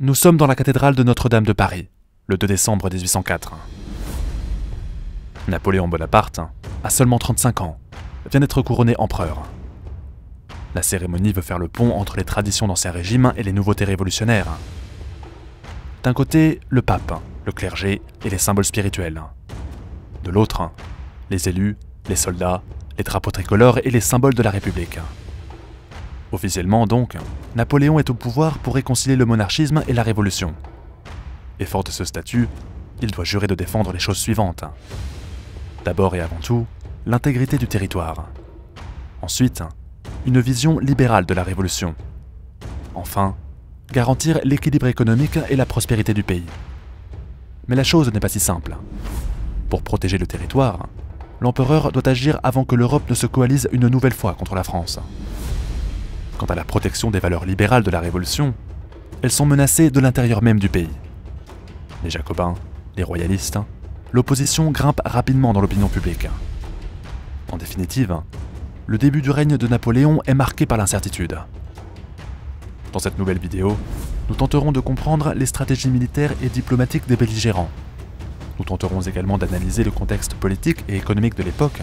Nous sommes dans la cathédrale de Notre-Dame de Paris, le 2 décembre 1804. Napoléon Bonaparte, à seulement 35 ans, vient d'être couronné empereur. La cérémonie veut faire le pont entre les traditions d'Ancien Régime et les nouveautés révolutionnaires. D'un côté, le pape, le clergé et les symboles spirituels. De l'autre, les élus, les soldats, les drapeaux tricolores et les symboles de la République. Officiellement donc, Napoléon est au pouvoir pour réconcilier le monarchisme et la Révolution. Et fort de ce statut, il doit jurer de défendre les choses suivantes. D'abord et avant tout, l'intégrité du territoire. Ensuite, une vision libérale de la Révolution. Enfin, garantir l'équilibre économique et la prospérité du pays. Mais la chose n'est pas si simple. Pour protéger le territoire, l'empereur doit agir avant que l'Europe ne se coalise une nouvelle fois contre la France. Quant à la protection des valeurs libérales de la Révolution, elles sont menacées de l'intérieur même du pays. Les Jacobins, les royalistes, l'opposition grimpe rapidement dans l'opinion publique. En définitive, le début du règne de Napoléon est marqué par l'incertitude. Dans cette nouvelle vidéo, nous tenterons de comprendre les stratégies militaires et diplomatiques des belligérants. Nous tenterons également d'analyser le contexte politique et économique de l'époque,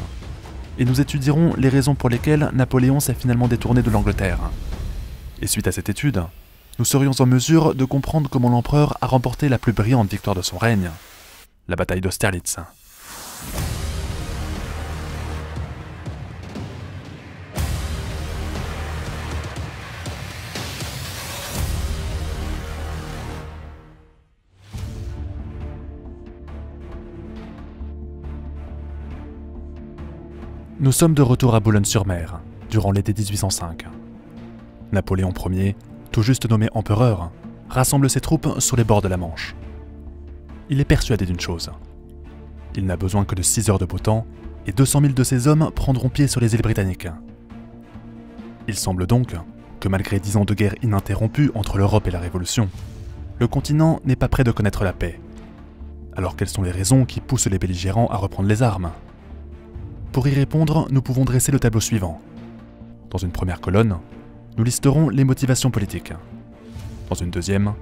et nous étudierons les raisons pour lesquelles Napoléon s'est finalement détourné de l'Angleterre. Et suite à cette étude, nous serions en mesure de comprendre comment l'empereur a remporté la plus brillante victoire de son règne, la bataille d'Austerlitz. Nous sommes de retour à Boulogne-sur-Mer, durant l'été 1805. Napoléon Ier, tout juste nommé empereur, rassemble ses troupes sur les bords de la Manche. Il est persuadé d'une chose. Il n'a besoin que de 6 heures de beau temps, et 200 000 de ses hommes prendront pied sur les îles britanniques. Il semble donc que malgré 10 ans de guerre ininterrompue entre l'Europe et la Révolution, le continent n'est pas prêt de connaître la paix. Alors quelles sont les raisons qui poussent les belligérants à reprendre les armes ? Pour y répondre, nous pouvons dresser le tableau suivant. Dans une première colonne, nous listerons les motivations politiques. Dans une deuxième,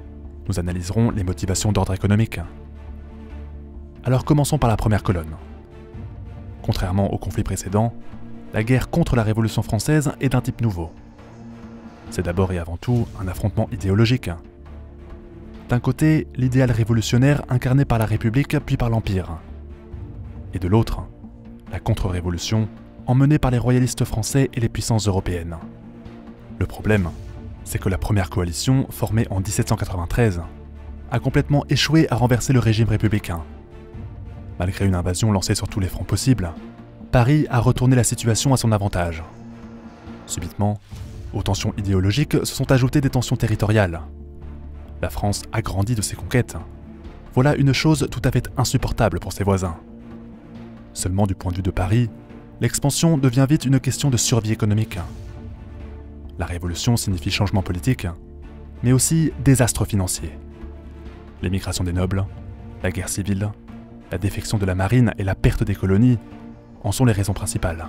nous analyserons les motivations d'ordre économique. Alors commençons par la première colonne. Contrairement au conflit précédent, la guerre contre la Révolution française est d'un type nouveau. C'est d'abord et avant tout un affrontement idéologique. D'un côté, l'idéal révolutionnaire incarné par la République puis par l'Empire. Et de l'autre, la contre-révolution emmenée par les royalistes français et les puissances européennes. Le problème, c'est que la première coalition, formée en 1793, a complètement échoué à renverser le régime républicain. Malgré une invasion lancée sur tous les fronts possibles, Paris a retourné la situation à son avantage. Subitement, aux tensions idéologiques se sont ajoutées des tensions territoriales. La France a grandi de ses conquêtes. Voilà une chose tout à fait insupportable pour ses voisins. Seulement du point de vue de Paris, l'expansion devient vite une question de survie économique. La révolution signifie changement politique, mais aussi désastre financier. L'émigration des nobles, la guerre civile, la défection de la marine et la perte des colonies en sont les raisons principales.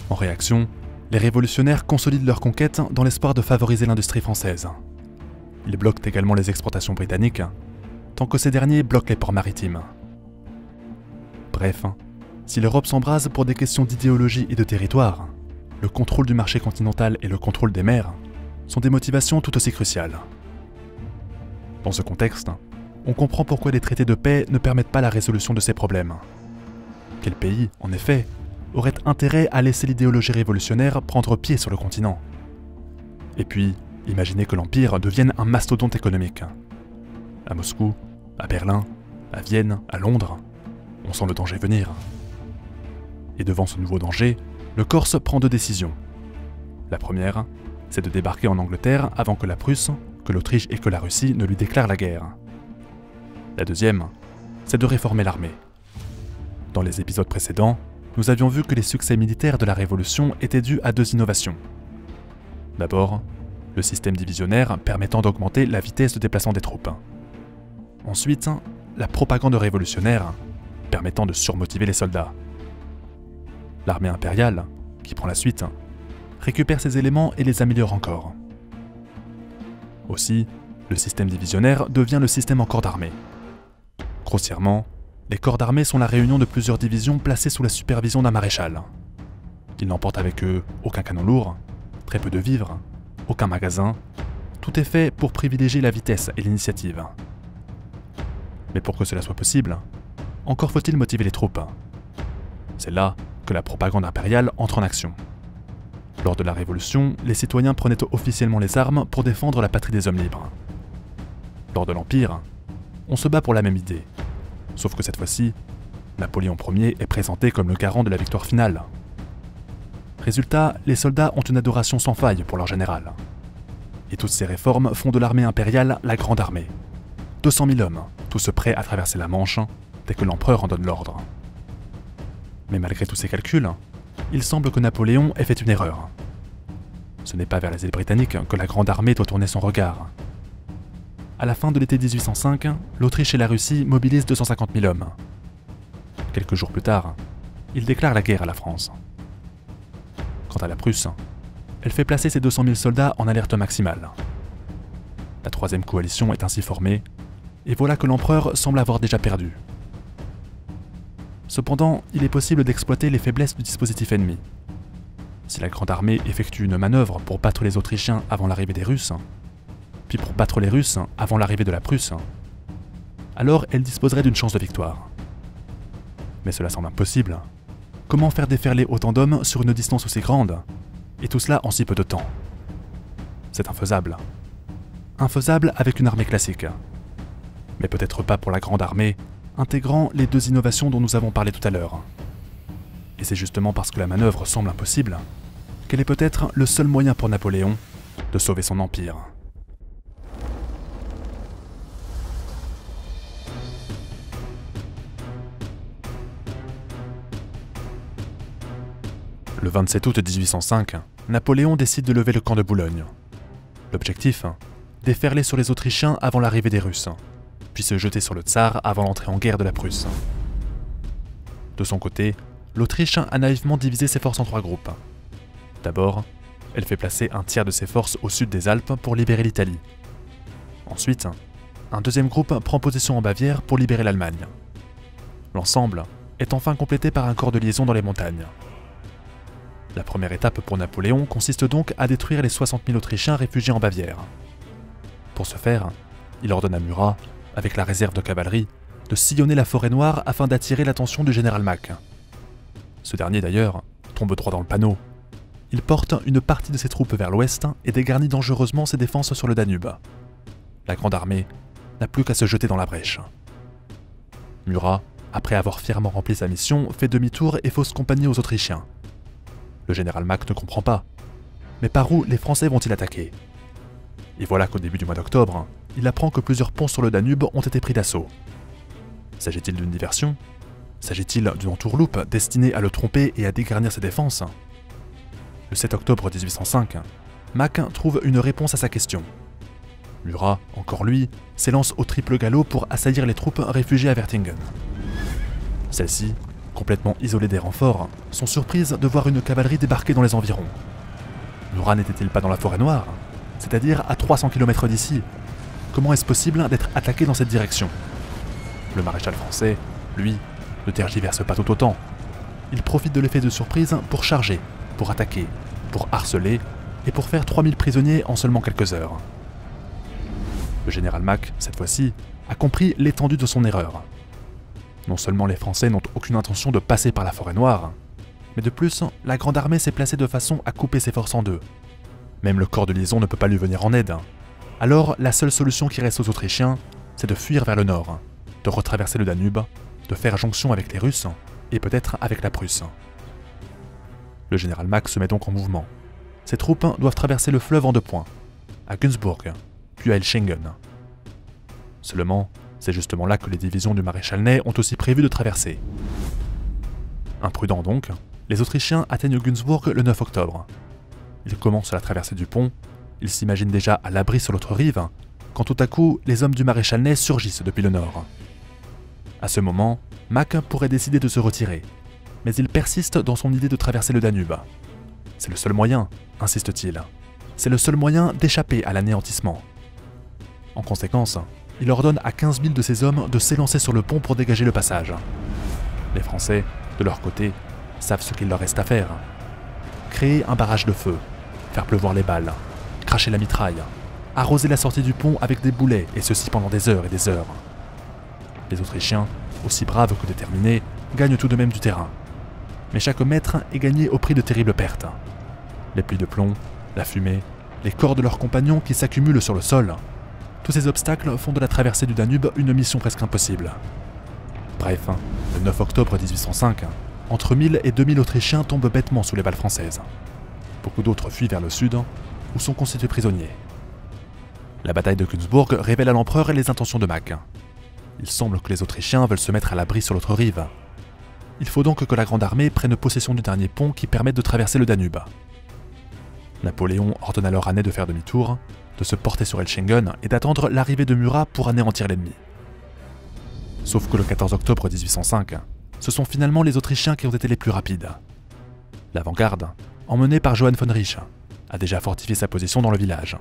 En réaction, les révolutionnaires consolident leur conquête dans l'espoir de favoriser l'industrie française. Ils bloquent également les exportations britanniques, tant que ces derniers bloquent les ports maritimes. Bref, si l'Europe s'embrase pour des questions d'idéologie et de territoire, le contrôle du marché continental et le contrôle des mers sont des motivations tout aussi cruciales. Dans ce contexte, on comprend pourquoi les traités de paix ne permettent pas la résolution de ces problèmes. Quel pays, en effet, aurait intérêt à laisser l'idéologie révolutionnaire prendre pied sur le continent? Et puis, imaginez que l'Empire devienne un mastodonte économique. À Moscou, à Berlin, à Vienne, à Londres, on sent le danger venir. Et devant ce nouveau danger, le Corse prend 2 décisions. La première, c'est de débarquer en Angleterre avant que la Prusse, que l'Autriche et que la Russie ne lui déclarent la guerre. La deuxième, c'est de réformer l'armée. Dans les épisodes précédents, nous avions vu que les succès militaires de la Révolution étaient dus à 2 innovations. D'abord, le système divisionnaire permettant d'augmenter la vitesse de déplacement des troupes. Ensuite, la propagande révolutionnaire permettant de surmotiver les soldats. L'armée impériale, qui prend la suite, récupère ces éléments et les améliore encore. Aussi, Le système divisionnaire devient le système en corps d'armée. Grossièrement, les corps d'armée sont la réunion de plusieurs divisions placées sous la supervision d'un maréchal. Ils n'emportent avec eux aucun canon lourd, très peu de vivres, aucun magasin. Tout est fait pour privilégier la vitesse et l'initiative. Mais pour que cela soit possible, encore faut-il motiver les troupes. C'est là que la propagande impériale entre en action. Lors de la Révolution, les citoyens prenaient officiellement les armes pour défendre la patrie des hommes libres. Lors de l'Empire, on se bat pour la même idée. Sauf que cette fois-ci, Napoléon Ier est présenté comme le garant de la victoire finale. Résultat, les soldats ont une adoration sans faille pour leur général. Et toutes ces réformes font de l'armée impériale la grande armée. 200 000 hommes, tous prêts à traverser la Manche dès que l'empereur en donne l'ordre. Mais malgré tous ces calculs, il semble que Napoléon ait fait une erreur. Ce n'est pas vers les îles britanniques que la grande armée doit tourner son regard. À la fin de l'été 1805, l'Autriche et la Russie mobilisent 250 000 hommes. Quelques jours plus tard, ils déclarent la guerre à la France. Quant à la Prusse, elle fait placer ses 200 000 soldats en alerte maximale. La troisième coalition est ainsi formée, et voilà que l'empereur semble avoir déjà perdu. Cependant, il est possible d'exploiter les faiblesses du dispositif ennemi. Si la grande armée effectue une manœuvre pour battre les Autrichiens avant l'arrivée des Russes, puis pour battre les Russes avant l'arrivée de la Prusse, alors elle disposerait d'une chance de victoire. Mais cela semble impossible. Comment faire déferler autant d'hommes sur une distance aussi grande, et tout cela en si peu de temps? C'est infaisable. Infaisable avec une armée classique. Mais peut-être pas pour la grande armée, intégrant les deux innovations dont nous avons parlé tout à l'heure. Et c'est justement parce que la manœuvre semble impossible qu'elle est peut-être le seul moyen pour Napoléon de sauver son empire. Le 27 août 1805, Napoléon décide de lever le camp de Boulogne. L'objectif, déferler sur les Autrichiens avant l'arrivée des Russes, puis se jeter sur le tsar avant l'entrée en guerre de la Prusse. De son côté, l'Autriche a naïvement divisé ses forces en 3 groupes. D'abord, elle fait placer un tiers de ses forces au sud des Alpes pour libérer l'Italie. Ensuite, un deuxième groupe prend position en Bavière pour libérer l'Allemagne. L'ensemble est enfin complété par un corps de liaison dans les montagnes. La première étape pour Napoléon consiste donc à détruire les 60 000 Autrichiens réfugiés en Bavière. Pour ce faire, il ordonne à Murat, avec la réserve de cavalerie, de sillonner la forêt noire afin d'attirer l'attention du général Mack. Ce dernier d'ailleurs tombe droit dans le panneau. Il porte une partie de ses troupes vers l'ouest et dégarnit dangereusement ses défenses sur le Danube. La grande armée n'a plus qu'à se jeter dans la brèche. Murat, après avoir fièrement rempli sa mission, fait demi-tour et fausse compagnie aux Autrichiens. Le général Mack ne comprend pas. Mais par où les Français vont-ils attaquer? Et voilà qu'au début du mois d'octobre, il apprend que plusieurs ponts sur le Danube ont été pris d'assaut. S'agit-il d'une diversion? S'agit-il d'une entourloupe destinée à le tromper et à dégarnir ses défenses? Le 7 octobre 1805, Mack trouve une réponse à sa question. Murat, encore lui, s'élance au triple galop pour assaillir les troupes réfugiées à Wertingen. Celles-ci, complètement isolées des renforts, sont surprises de voir une cavalerie débarquer dans les environs. Murat n'était-il pas dans la forêt noire, c'est-à-dire à 300 km d'ici? Comment est-ce possible d'être attaqué dans cette direction? Le maréchal français, lui, ne tergiverse pas tout autant. Il profite de l'effet de surprise pour charger, pour attaquer, pour harceler et pour faire 3000 prisonniers en seulement quelques heures. Le général Mack, cette fois-ci, a compris l'étendue de son erreur. Non seulement les Français n'ont aucune intention de passer par la forêt noire, mais de plus, la grande armée s'est placée de façon à couper ses forces en deux. Même le corps de liaison ne peut pas lui venir en aide. Alors, la seule solution qui reste aux Autrichiens, c'est de fuir vers le nord, de retraverser le Danube, de faire jonction avec les Russes, et peut-être avec la Prusse. Le général Mack se met donc en mouvement. Ses troupes doivent traverser le fleuve en 2 points, à Günzburg, puis à Elchingen. Seulement, c'est justement là que les divisions du maréchal Ney ont aussi prévu de traverser. Imprudents donc, les Autrichiens atteignent Günzburg le 9 octobre. Ils commencent la traversée du pont, ils s'imaginent déjà à l'abri sur l'autre rive, quand tout à coup, les hommes du maréchal Ney surgissent depuis le nord. À ce moment, Mack pourrait décider de se retirer, mais il persiste dans son idée de traverser le Danube. C'est le seul moyen, insiste-t-il. C'est le seul moyen d'échapper à l'anéantissement. En conséquence, il ordonne à 15 000 de ses hommes de s'élancer sur le pont pour dégager le passage. Les Français, de leur côté, savent ce qu'il leur reste à faire. Créer un barrage de feu, faire pleuvoir les balles, cracher la mitraille, arroser la sortie du pont avec des boulets, et ceci pendant des heures et des heures. Les Autrichiens, aussi braves que déterminés, gagnent tout de même du terrain. Mais chaque mètre est gagné au prix de terribles pertes. Les pluies de plomb, la fumée, les corps de leurs compagnons qui s'accumulent sur le sol, tous ces obstacles font de la traversée du Danube une mission presque impossible. Bref, le 9 octobre 1805, entre 1000 et 2000 Autrichiens tombent bêtement sous les balles françaises. Beaucoup d'autres fuient vers le sud, où sont constitués prisonniers. La bataille de Günzburg révèle à l'empereur les intentions de Mack. Il semble que les Autrichiens veulent se mettre à l'abri sur l'autre rive. Il faut donc que la Grande Armée prenne possession du dernier pont qui permette de traverser le Danube. Napoléon ordonne alors à Ney de faire demi-tour, de se porter sur Elchingen et d'attendre l'arrivée de Murat pour anéantir l'ennemi. Sauf que le 14 octobre 1805, ce sont finalement les Autrichiens qui ont été les plus rapides. L'avant-garde, emmenée par Johann von Riesch, a déjà fortifié sa position dans le village.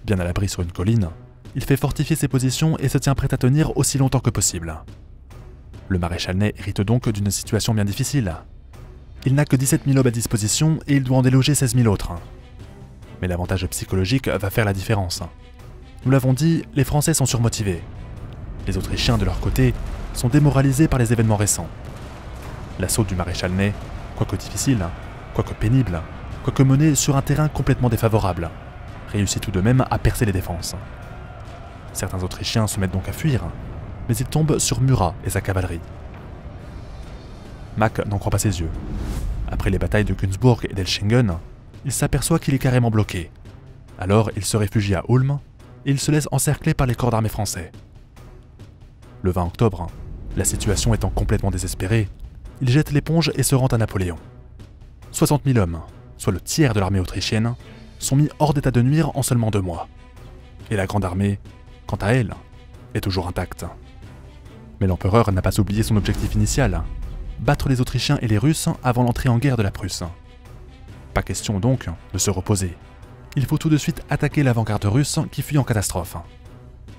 Bien à l'abri sur une colline, il fait fortifier ses positions et se tient prêt à tenir aussi longtemps que possible. Le maréchal Ney hérite donc d'une situation bien difficile. Il n'a que 17 000 hommes à disposition et il doit en déloger 16 000 autres. Mais l'avantage psychologique va faire la différence. Nous l'avons dit, les Français sont surmotivés. Les Autrichiens, de leur côté, sont démoralisés par les événements récents. L'assaut du maréchal Ney, quoique difficile, quoique pénible, quoique mené sur un terrain complètement défavorable, réussit tout de même à percer les défenses. Certains Autrichiens se mettent donc à fuir, mais ils tombent sur Murat et sa cavalerie. Mack n'en croit pas ses yeux. Après les batailles de Günzburg et d'Elchingen, il s'aperçoit qu'il est carrément bloqué. Alors il se réfugie à Ulm et il se laisse encercler par les corps d'armée français. Le 20 octobre, la situation étant complètement désespérée, il jette l'éponge et se rend à Napoléon. 60 000 hommes, soit le tiers de l'armée autrichienne, sont mis hors d'état de nuire en seulement 2 mois. Et la Grande Armée, quant à elle, est toujours intacte. Mais l'empereur n'a pas oublié son objectif initial, battre les Autrichiens et les Russes avant l'entrée en guerre de la Prusse. Pas question donc de se reposer. Il faut tout de suite attaquer l'avant-garde russe qui fuit en catastrophe.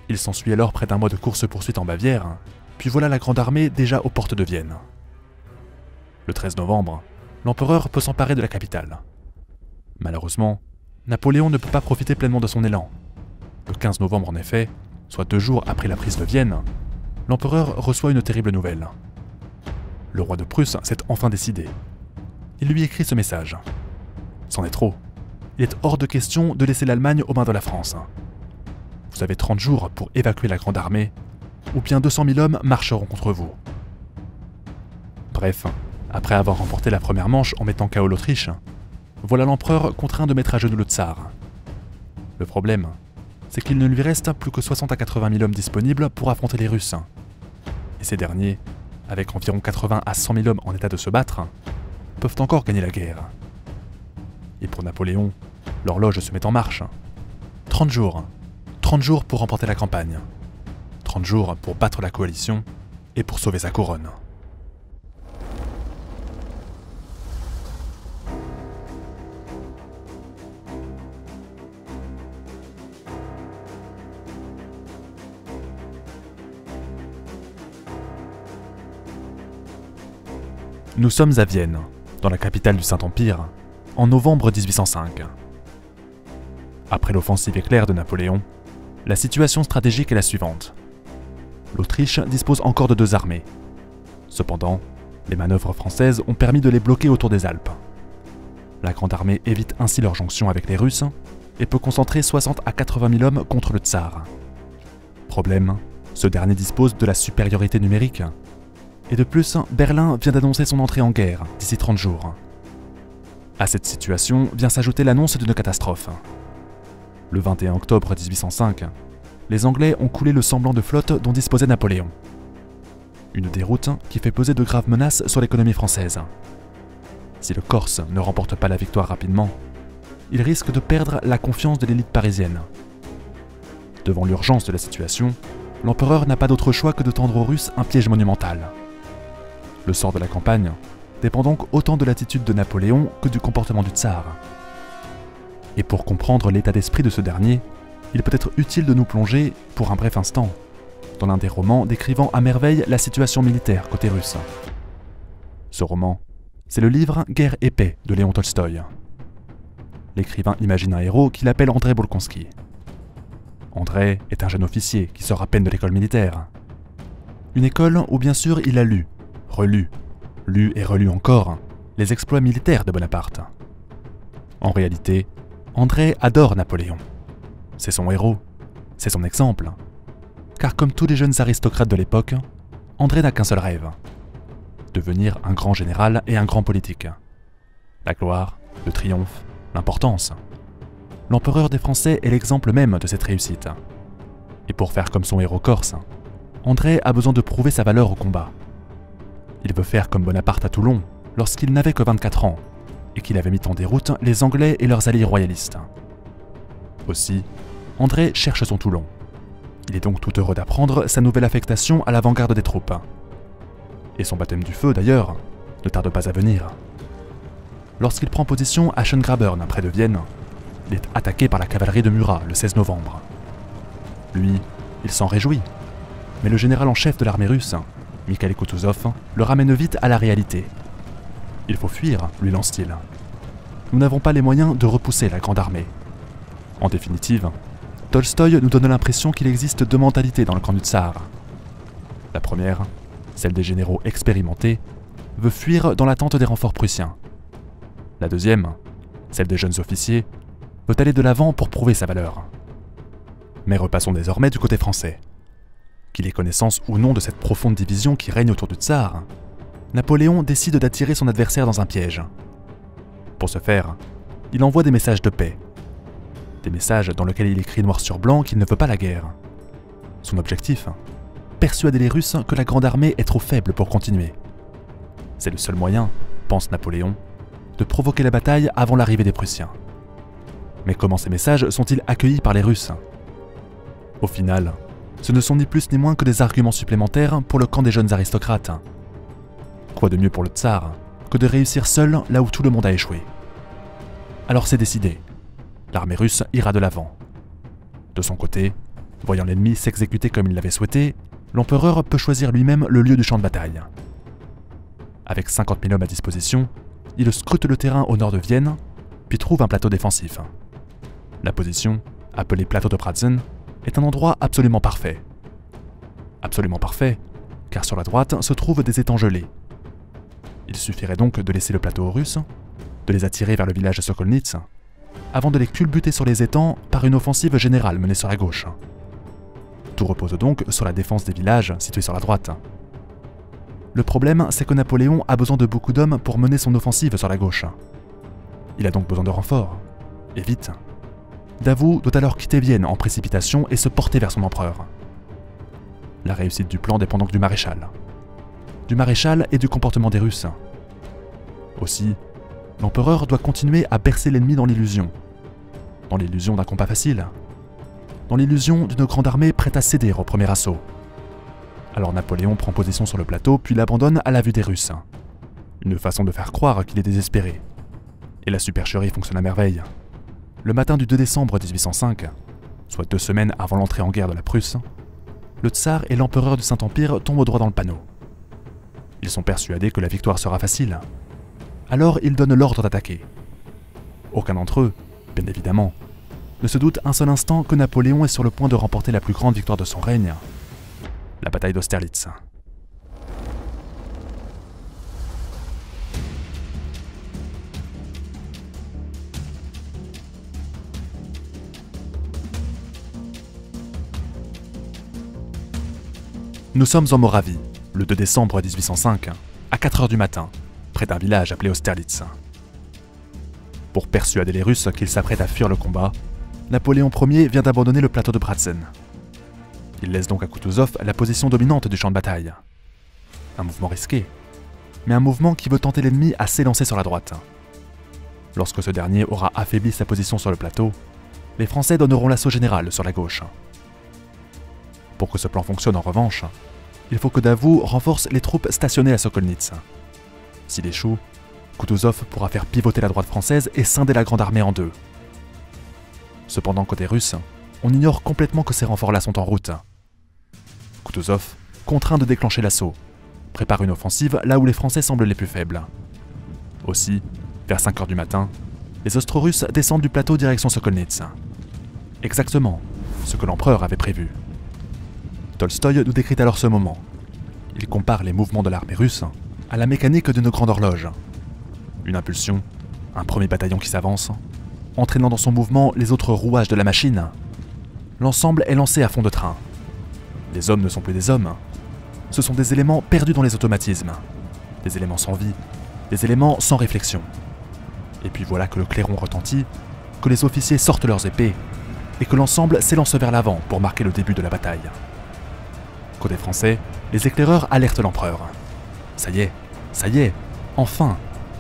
Il s'ensuit alors près d'un mois de course-poursuite en Bavière, puis voilà la Grande Armée déjà aux portes de Vienne. Le 13 novembre, l'empereur peut s'emparer de la capitale. Malheureusement, Napoléon ne peut pas profiter pleinement de son élan. Le 15 novembre en effet, soit 2 jours après la prise de Vienne, l'empereur reçoit une terrible nouvelle. Le roi de Prusse s'est enfin décidé. Il lui écrit ce message. C'en est trop. Il est hors de question de laisser l'Allemagne aux mains de la France. Vous avez 30 jours pour évacuer la Grande Armée, ou bien 200 000 hommes marcheront contre vous. Bref, après avoir remporté la première manche en mettant KO l'Autriche, voilà l'empereur contraint de mettre à genoux le tsar. Le problème, c'est qu'il ne lui reste plus que 60 à 80 000 hommes disponibles pour affronter les Russes. Et ces derniers, avec environ 80 à 100 000 hommes en état de se battre, peuvent encore gagner la guerre. Et pour Napoléon, l'horloge se met en marche. 30 jours. 30 jours pour remporter la campagne. 30 jours pour battre la coalition et pour sauver sa couronne. Nous sommes à Vienne, dans la capitale du Saint-Empire, en novembre 1805. Après l'offensive éclair de Napoléon, la situation stratégique est la suivante. L'Autriche dispose encore de 2 armées. Cependant, les manœuvres françaises ont permis de les bloquer autour des Alpes. La Grande Armée évite ainsi leur jonction avec les Russes et peut concentrer 60 à 80 000 hommes contre le tsar. Problème, ce dernier dispose de la supériorité numérique. Et de plus, Berlin vient d'annoncer son entrée en guerre d'ici 30 jours. À cette situation vient s'ajouter l'annonce d'une catastrophe. Le 21 octobre 1805, les Anglais ont coulé le semblant de flotte dont disposait Napoléon. Une déroute qui fait peser de graves menaces sur l'économie française. Si le Corse ne remporte pas la victoire rapidement, il risque de perdre la confiance de l'élite parisienne. Devant l'urgence de la situation, l'empereur n'a pas d'autre choix que de tendre aux Russes un piège monumental. Le sort de la campagne dépend donc autant de l'attitude de Napoléon que du comportement du tsar. Et pour comprendre l'état d'esprit de ce dernier, il peut être utile de nous plonger, pour un bref instant, dans l'un des romans décrivant à merveille la situation militaire côté russe. Ce roman, c'est le livre Guerre et paix de Léon Tolstoï. L'écrivain imagine un héros qu'il appelle André Bolkonski. André est un jeune officier qui sort à peine de l'école militaire. Une école où bien sûr il a lu, relu, lu et relu encore les exploits militaires de Bonaparte. En réalité, André adore Napoléon. C'est son héros, c'est son exemple. Car comme tous les jeunes aristocrates de l'époque, André n'a qu'un seul rêve: devenir un grand général et un grand politique. La gloire, le triomphe, l'importance. L'empereur des Français est l'exemple même de cette réussite. Et pour faire comme son héros corse, André a besoin de prouver sa valeur au combat. Il veut faire comme Bonaparte à Toulon, lorsqu'il n'avait que 24 ans, et qu'il avait mis en déroute les Anglais et leurs alliés royalistes. Aussi, André cherche son Toulon. Il est donc tout heureux d'apprendre sa nouvelle affectation à l'avant-garde des troupes. Et son baptême du feu, d'ailleurs, ne tarde pas à venir. Lorsqu'il prend position à Schöngrabern, près de Vienne, il est attaqué par la cavalerie de Murat le 16 novembre. Lui, il s'en réjouit. Mais le général en chef de l'armée russe, Mikhail Kutuzov, le ramène vite à la réalité. Il faut fuir, lui lance-t-il. Nous n'avons pas les moyens de repousser la grande armée. En définitive, Tolstoï nous donne l'impression qu'il existe deux mentalités dans le camp du tsar. La première, celle des généraux expérimentés, veut fuir dans l'attente des renforts prussiens. La deuxième, celle des jeunes officiers, veut aller de l'avant pour prouver sa valeur. Mais repassons désormais du côté français. Qu'il ait connaissance ou non de cette profonde division qui règne autour du tsar, Napoléon décide d'attirer son adversaire dans un piège. Pour ce faire, il envoie des messages de paix. Des messages dans lesquels il écrit noir sur blanc qu'il ne veut pas la guerre. Son objectif, persuader les Russes que la grande armée est trop faible pour continuer. C'est le seul moyen, pense Napoléon, de provoquer la bataille avant l'arrivée des Prussiens. Mais comment ces messages sont-ils accueillis par les Russes? Au final, ce ne sont ni plus ni moins que des arguments supplémentaires pour le camp des jeunes aristocrates. Quoi de mieux pour le tsar que de réussir seul là où tout le monde a échoué? Alors c'est décidé. L'armée russe ira de l'avant. De son côté, voyant l'ennemi s'exécuter comme il l'avait souhaité, l'empereur peut choisir lui-même le lieu du champ de bataille. Avec 50 000 hommes à disposition, il scrute le terrain au nord de Vienne, puis trouve un plateau défensif. La position, appelée plateau de Pratzen, est un endroit absolument parfait. Absolument parfait, car sur la droite se trouvent des étangs gelés. Il suffirait donc de laisser le plateau aux Russes, de les attirer vers le village de Sokolnitz, avant de les culbuter sur les étangs par une offensive générale menée sur la gauche. Tout repose donc sur la défense des villages situés sur la droite. Le problème, c'est que Napoléon a besoin de beaucoup d'hommes pour mener son offensive sur la gauche. Il a donc besoin de renforts, et vite. Davout doit alors quitter Vienne en précipitation et se porter vers son empereur. La réussite du plan dépend donc du maréchal. Du maréchal et du comportement des Russes. Aussi, l'empereur doit continuer à bercer l'ennemi dans l'illusion. Dans l'illusion d'un combat facile. Dans l'illusion d'une grande armée prête à céder au premier assaut. Alors Napoléon prend position sur le plateau puis l'abandonne à la vue des Russes. Une façon de faire croire qu'il est désespéré. Et la supercherie fonctionne à merveille. Le matin du 2 décembre 1805, soit 2 semaines avant l'entrée en guerre de la Prusse, le tsar et l'empereur du Saint-Empire tombent droit dans le panneau. Ils sont persuadés que la victoire sera facile. Alors ils donnent l'ordre d'attaquer. Aucun d'entre eux, bien évidemment, ne se doute un seul instant que Napoléon est sur le point de remporter la plus grande victoire de son règne, la bataille d'Austerlitz. Nous sommes en Moravie, le 2 décembre 1805, à 4 h du matin, près d'un village appelé Austerlitz. Pour persuader les Russes qu'ils s'apprêtent à fuir le combat, Napoléon Ier vient d'abandonner le plateau de Pratzen. Il laisse donc à Kutuzov la position dominante du champ de bataille. Un mouvement risqué, mais un mouvement qui veut tenter l'ennemi à s'élancer sur la droite. Lorsque ce dernier aura affaibli sa position sur le plateau, les Français donneront l'assaut général sur la gauche. Pour que ce plan fonctionne en revanche, il faut que Davout renforce les troupes stationnées à Sokolnitz. S'il échoue, Kutuzov pourra faire pivoter la droite française et scinder la grande armée en deux. Cependant, côté russe, on ignore complètement que ces renforts-là sont en route. Kutuzov, contraint de déclencher l'assaut, prépare une offensive là où les Français semblent les plus faibles. Aussi, vers 5 h du matin, les Austro-Russes descendent du plateau direction Sokolnitz. Exactement ce que l'empereur avait prévu. Tolstoï nous décrit alors ce moment. Il compare les mouvements de l'armée russe à la mécanique d'une grande horloge. Une impulsion, un premier bataillon qui s'avance, entraînant dans son mouvement les autres rouages de la machine. L'ensemble est lancé à fond de train. Les hommes ne sont plus des hommes. Ce sont des éléments perdus dans les automatismes. Des éléments sans vie, des éléments sans réflexion. Et puis voilà que le clairon retentit, que les officiers sortent leurs épées, et que l'ensemble s'élance vers l'avant pour marquer le début de la bataille. Côté français, les éclaireurs alertent l'empereur. Ça y est, enfin,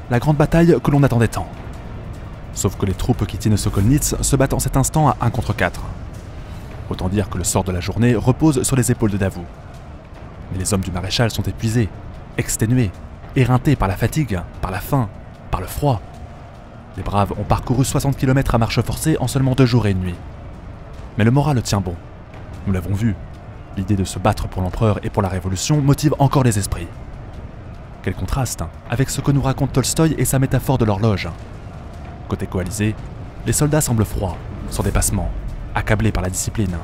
la grande bataille que l'on attendait tant. Sauf que les troupes qui tiennent Sokolnitz se battent en cet instant à 1 contre 4. Autant dire que le sort de la journée repose sur les épaules de Davout. Mais les hommes du maréchal sont épuisés, exténués, éreintés par la fatigue, par la faim, par le froid. Les braves ont parcouru 60 km à marche forcée en seulement 2 jours et 1 nuit. Mais le moral tient bon. Nous l'avons vu. L'idée de se battre pour l'empereur et pour la révolution motive encore les esprits. Quel contraste avec ce que nous raconte Tolstoï et sa métaphore de l'horloge. Côté coalisé, les soldats semblent froids, sans dépassement, accablés par la discipline.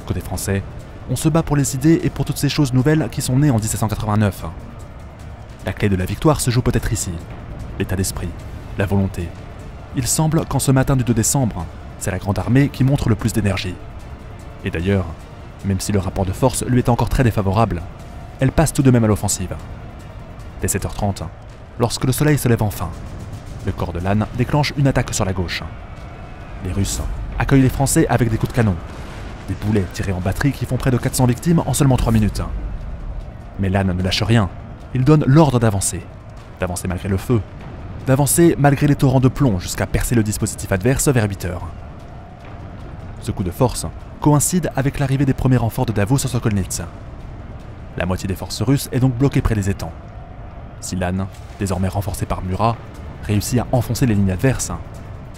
Côté français, on se bat pour les idées et pour toutes ces choses nouvelles qui sont nées en 1789. La clé de la victoire se joue peut-être ici. L'état d'esprit, la volonté. Il semble qu'en ce matin du 2 décembre, c'est la grande armée qui montre le plus d'énergie. Et d'ailleurs, même si le rapport de force lui est encore très défavorable, elle passe tout de même à l'offensive. Dès 7 h 30, lorsque le soleil se lève enfin, le corps de l'âne déclenche une attaque sur la gauche. Les Russes accueillent les Français avec des coups de canon, des boulets tirés en batterie qui font près de 400 victimes en seulement 3 minutes. Mais l'âne ne lâche rien, il donne l'ordre d'avancer malgré le feu, d'avancer malgré les torrents de plomb jusqu'à percer le dispositif adverse vers 8 h. Ce coup de force coïncide avec l'arrivée des premiers renforts de Davout sur Sokolnitz. La moitié des forces russes est donc bloquée près des étangs. Si l'âne, désormais renforcé par Murat, réussit à enfoncer les lignes adverses,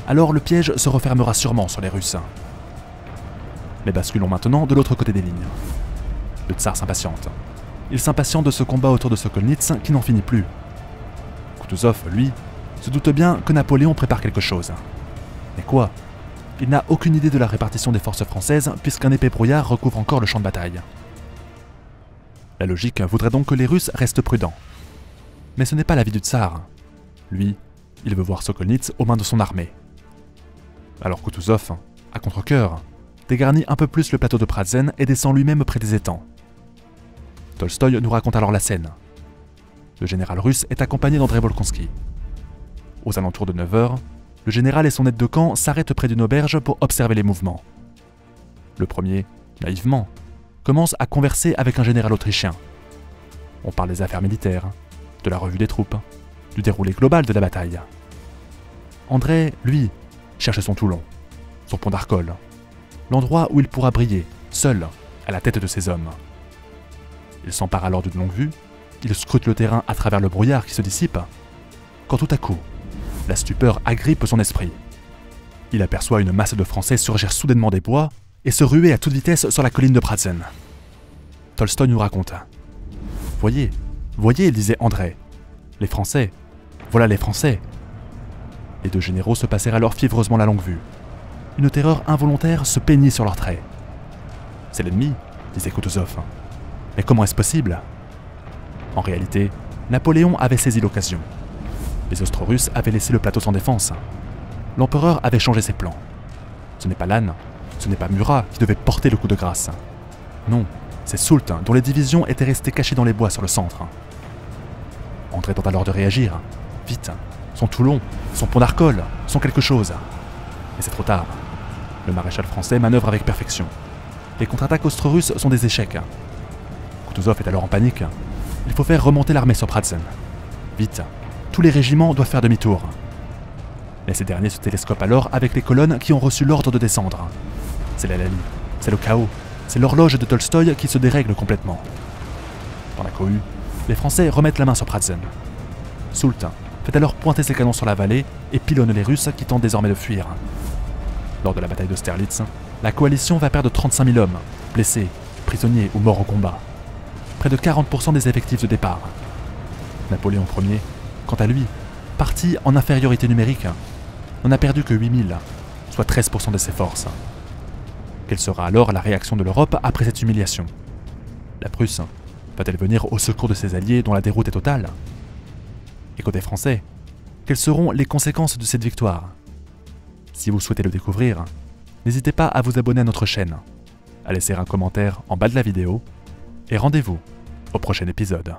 alors le piège se refermera sûrement sur les Russes. Mais basculons maintenant de l'autre côté des lignes. Le tsar s'impatiente. Il s'impatiente de ce combat autour de Sokolnitz qui n'en finit plus. Kutuzov, lui, se doute bien que Napoléon prépare quelque chose. Mais quoi? Il n'a aucune idée de la répartition des forces françaises puisqu'un épais brouillard recouvre encore le champ de bataille. La logique voudrait donc que les Russes restent prudents. Mais ce n'est pas l'avis du tsar. Lui, il veut voir Sokolnitz aux mains de son armée. Alors Kutuzov, à contre-cœur, dégarnit un peu plus le plateau de Pratzen et descend lui-même près des étangs. Tolstoï nous raconte alors la scène. Le général russe est accompagné d'André Bolkonsky. Aux alentours de 9 h, le général et son aide de camp s'arrêtent près d'une auberge pour observer les mouvements. Le premier, naïvement, commence à converser avec un général autrichien. On parle des affaires militaires, de la revue des troupes, du déroulé global de la bataille. André, lui, cherche son Toulon, son pont d'Arcole, l'endroit où il pourra briller, seul, à la tête de ses hommes. Il s'empare alors d'une longue vue, il scrute le terrain à travers le brouillard qui se dissipe, quand tout à coup, la stupeur agrippe son esprit. Il aperçoit une masse de Français surgir soudainement des bois et se ruer à toute vitesse sur la colline de Pratzen. Tolstoï nous raconte. « Voyez, voyez, disait André. Les Français. Voilà les Français. » Les deux généraux se passèrent alors fiévreusement la longue vue. Une terreur involontaire se peignit sur leurs traits. « C'est l'ennemi, disait Kutuzov. Mais comment est-ce possible ?» En réalité, Napoléon avait saisi l'occasion. Les Austro-Russes avaient laissé le plateau sans défense. L'empereur avait changé ses plans. Ce n'est pas l'âne, ce n'est pas Murat qui devait porter le coup de grâce. Non, c'est Soult dont les divisions étaient restées cachées dans les bois sur le centre. André tente alors de réagir. Vite, son Toulon, son pont d'Arcole, son quelque chose. Mais c'est trop tard. Le maréchal français manœuvre avec perfection. Les contre-attaques austro-russes sont des échecs. Kutuzov est alors en panique. Il faut faire remonter l'armée sur Pratzen. Vite, tous les régiments doivent faire demi-tour. Mais ces derniers se télescopent alors avec les colonnes qui ont reçu l'ordre de descendre. C'est la Lalie, c'est le chaos, c'est l'horloge de Tolstoï qui se dérègle complètement. Dans la cohue, les Français remettent la main sur Pratzen. Soult fait alors pointer ses canons sur la vallée et pilonne les Russes qui tentent désormais de fuir. Lors de la bataille d'Austerlitz, la coalition va perdre 35 000 hommes, blessés, prisonniers ou morts au combat. Près de 40% des effectifs de départ. Napoléon Ier, quant à lui, parti en infériorité numérique, n'en a perdu que 8 000, soit 13% de ses forces. Quelle sera alors la réaction de l'Europe après cette humiliation? La Prusse va-t-elle venir au secours de ses alliés dont la déroute est totale? Et côté français, quelles seront les conséquences de cette victoire? Si vous souhaitez le découvrir, n'hésitez pas à vous abonner à notre chaîne, à laisser un commentaire en bas de la vidéo, et rendez-vous au prochain épisode.